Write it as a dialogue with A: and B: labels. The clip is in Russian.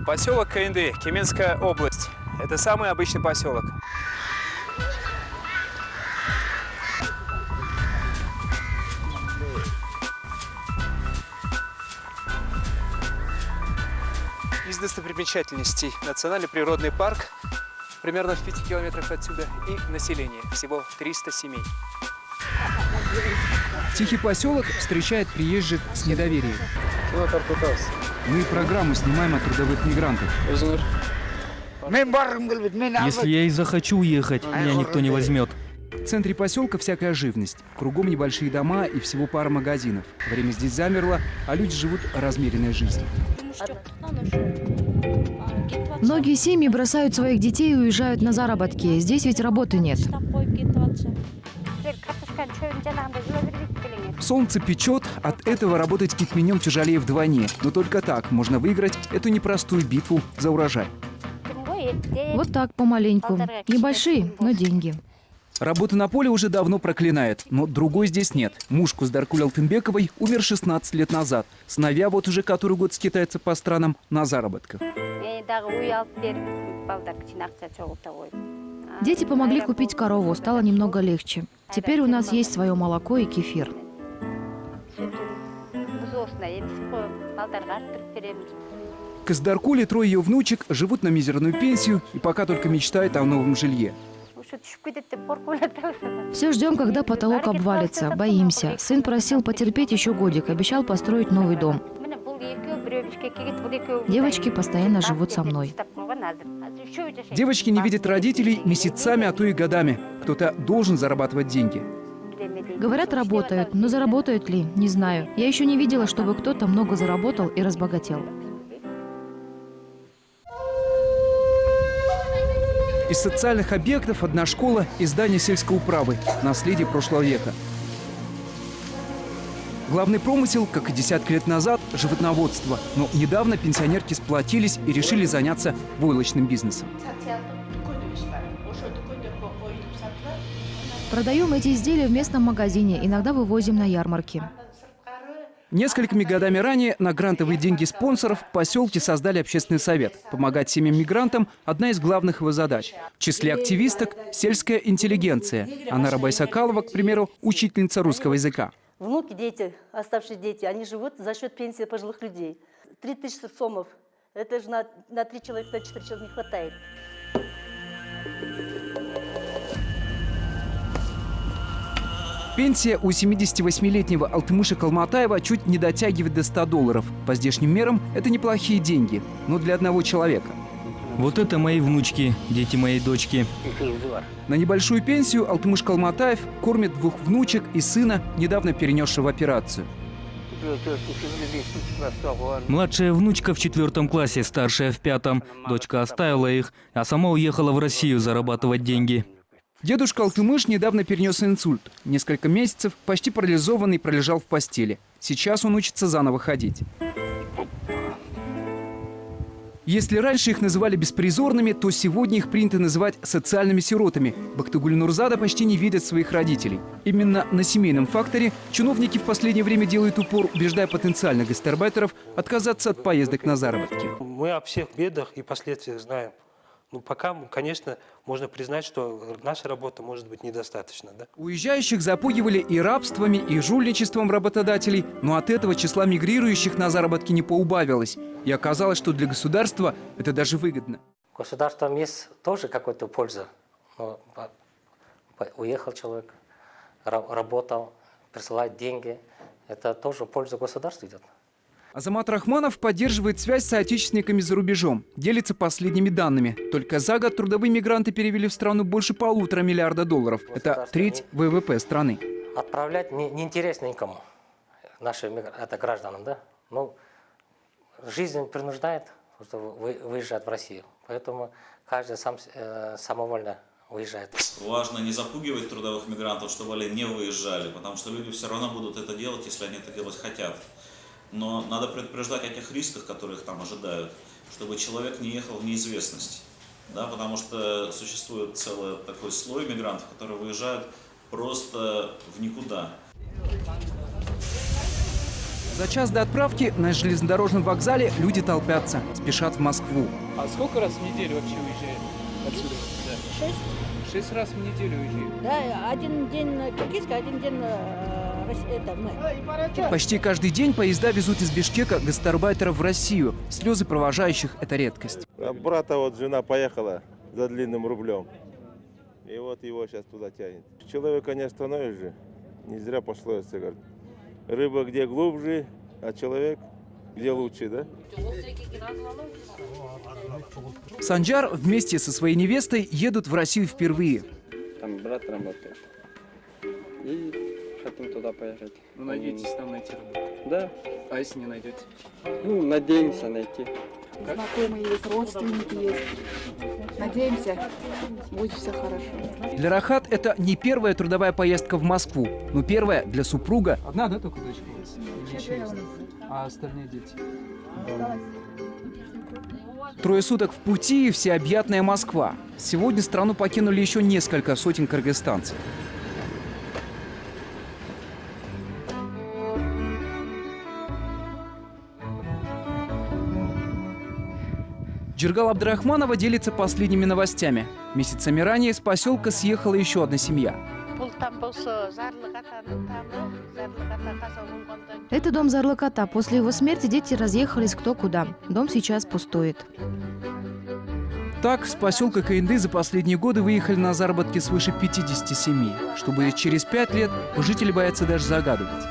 A: Поселок Каинды, Кеменская область. Это самый обычный поселок. Из достопримечательностей национальный природный парк, примерно в 5 километрах отсюда, и население, всего 300 семей. Тихий поселок встречает приезжих с недоверием. Мы программу снимаем о трудовых мигрантах.
B: Если я и захочу уехать, меня никто не возьмет.
A: В центре поселка всякая живность. Кругом небольшие дома и всего пара магазинов. Время здесь замерло, а люди живут размеренной жизнью.
C: Многие семьи бросают своих детей и уезжают на заработки. Здесь ведь работы нет.
A: Солнце печет, от этого работать китменем тяжелее вдвойне. Но только так можно выиграть эту непростую битву за урожай.
C: Вот так, помаленьку. Небольшие, но деньги.
A: Работу на поле уже давно проклинает, но другой здесь нет. Муж Куздаркуль Алтынбековой умер 16 лет назад. Сыновья вот уже который год скитаются по странам на заработках.
C: Дети помогли купить корову, стало немного легче. Теперь у нас есть свое молоко и кефир.
A: Куздаркуль и трое ее внучек живут на мизерную пенсию и пока только мечтают о новом жилье.
C: Все ждем, когда потолок обвалится. Боимся. Сын просил потерпеть еще годик, обещал построить новый дом. Девочки постоянно живут со мной.
A: Девочки не видят родителей месяцами, а то и годами. Кто-то должен зарабатывать деньги.
C: Говорят, работают, но заработают ли, не знаю. Я еще не видела, чтобы кто-то много заработал и разбогател.
A: Из социальных объектов одна школа и здание сельской управы. Наследие прошлого века. Главный промысел, как и десятки лет назад, животноводство. Но недавно пенсионерки сплотились и решили заняться войлочным бизнесом.
C: Продаем эти изделия в местном магазине, иногда вывозим на ярмарки.
A: Несколькими годами ранее на грантовые деньги спонсоров в поселке создали общественный совет. Помогать семьям мигрантам – одна из главных его задач. В числе активисток – сельская интеллигенция. Анара Байсакалова, к примеру, учительница русского языка.
D: Внуки, дети, оставшиеся дети, они живут за счет пенсии пожилых людей. 3000 сомов. Это же на 3 человека, на 4 человека не хватает.
A: Пенсия у 78-летнего Алтымыша Калматаева чуть не дотягивает до $100. По здешним мерам это неплохие деньги, но для одного человека.
B: Вот это мои внучки, дети моей дочки.
A: На небольшую пенсию Алтымыш Калматаев кормит 2 внучек и сына, недавно перенесшего операцию.
B: Младшая внучка в 4 классе, старшая в 5. Дочка оставила их, а сама уехала в Россию зарабатывать деньги.
A: Дедушка Алтымыш недавно перенес инсульт. Несколько месяцев, почти парализованный, пролежал в постели. Сейчас он учится заново ходить. Если раньше их называли беспризорными, то сегодня их принято называть социальными сиротами. Бактыгуль Нурзада почти не видят своих родителей. Именно на семейном факторе чиновники в последнее время делают упор, убеждая потенциальных гастарбайтеров отказаться от поездок на заработки.
E: Мы о всех бедах и последствиях знаем. Ну, пока, конечно, можно признать, что наша работа может быть недостаточна. Да?
A: Уезжающих запугивали и рабствами, и жульничеством работодателей, но от этого числа мигрирующих на заработки не поубавилось. И оказалось, что для государства это даже выгодно.
F: Государством есть тоже какая-то польза. Но уехал человек, работал, присылает деньги. Это тоже польза государству идет.
A: Азамат Рахманов поддерживает связь с соотечественниками за рубежом. Делится последними данными. Только за год трудовые мигранты перевели в страну больше $1,5 миллиарда. Это треть ВВП страны.
F: Отправлять неинтересно никому, нашим гражданам. Да? Но жизнь принуждает выезжать в Россию. Поэтому каждый сам самовольно уезжает.
G: Важно не запугивать трудовых мигрантов, чтобы они не выезжали, потому что люди все равно будут это делать, если они это делать хотят. Но надо предупреждать о тех рисках, которые их там ожидают, чтобы человек не ехал в неизвестность. Да, потому что существует целый такой слой мигрантов, которые выезжают просто в никуда.
A: За час до отправки на железнодорожном вокзале люди толпятся, спешат в Москву.
H: А сколько раз в неделю вообще уезжает отсюда? Да. 6 раз в неделю уезжает.
I: Да, один день киргизская, один день это мы.
A: Почти каждый день поезда везут из Бишкека гастарбайтеров в Россию. Слезы провожающих – это редкость.
J: Брата вот жена поехала за длинным рублем. И вот его сейчас туда тянет. Человека не остановишь же. Не зря пословица говорит. Рыба где глубже, а человек где лучше, да?
A: Санджар вместе со своей невестой едут в Россию впервые.
K: Там брат работает. И хотим туда поехать.
H: Ну, надеетесь там найти работу?
K: Да.
H: А если не найдете?
K: Ну, надеемся найти.
I: Знакомые есть, родственники есть. Надеемся, будет все хорошо.
A: Для Рахат это не первая трудовая поездка в Москву, но первая для супруга.
H: Одна, да, только дочка у вас? Или еще есть? А остальные дети?
A: Трое суток в пути и всеобъятная Москва. Сегодня страну покинули еще несколько сотен кыргызстанцев. Джиргал Абдрахманова делится последними новостями. Месяцами ранее с поселка съехала еще одна семья.
C: Это дом Зарлыката. После его смерти дети разъехались кто куда. Дом сейчас пустует.
A: Так, с поселка Каинды за последние годы выехали на заработки свыше 50 семей. Что будет через 5 лет, жители боятся даже загадывать.